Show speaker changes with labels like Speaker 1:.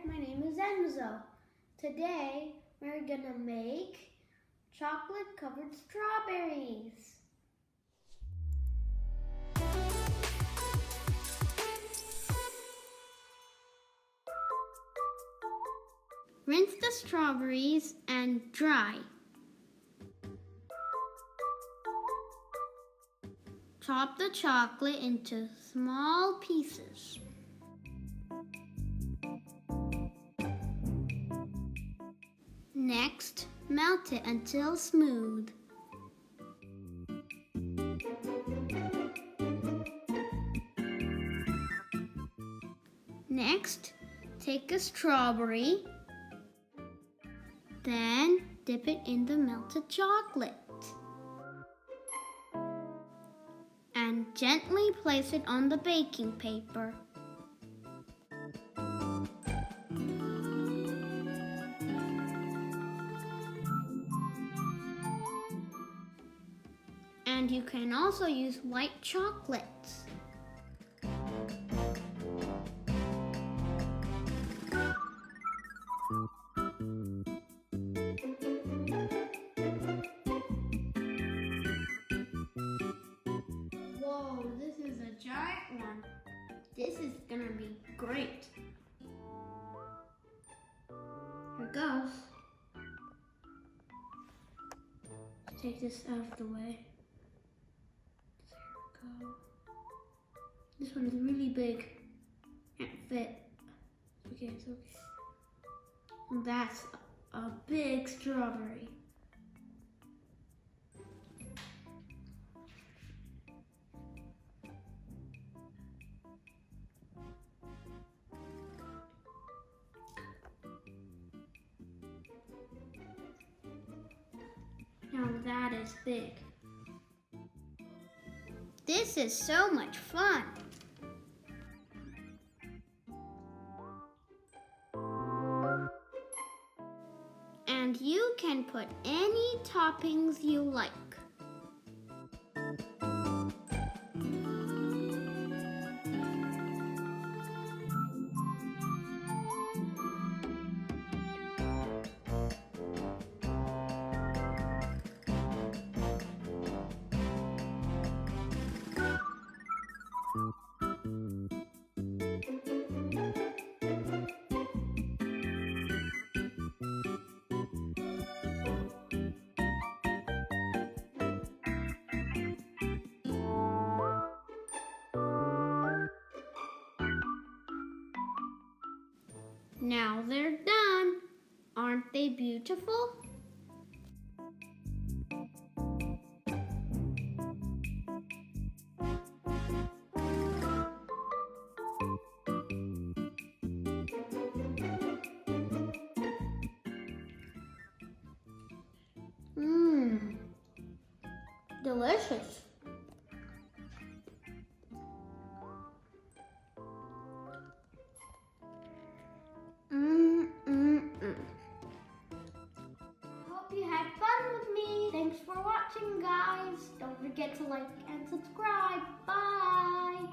Speaker 1: my name is Enzo. Today we're gonna make chocolate covered strawberries. Rinse the strawberries and dry. Chop the chocolate into small pieces. Next, melt it until smooth. Next, take a strawberry, then dip it in the melted chocolate. And gently place it on the baking paper. And you can also use white chocolate. Whoa, this is a giant one. This is gonna be great. Here it goes. Let's take this out of the way. There we go. This one is really big. Can't fit. Okay, it's okay. And that's a big strawberry. Now that is big. This is so much fun. And you can put any toppings you like. Now they're done. Aren't they beautiful? Delicious. Hope you had fun with me. Thanks for watching, guys. Don't forget to like and subscribe. Bye.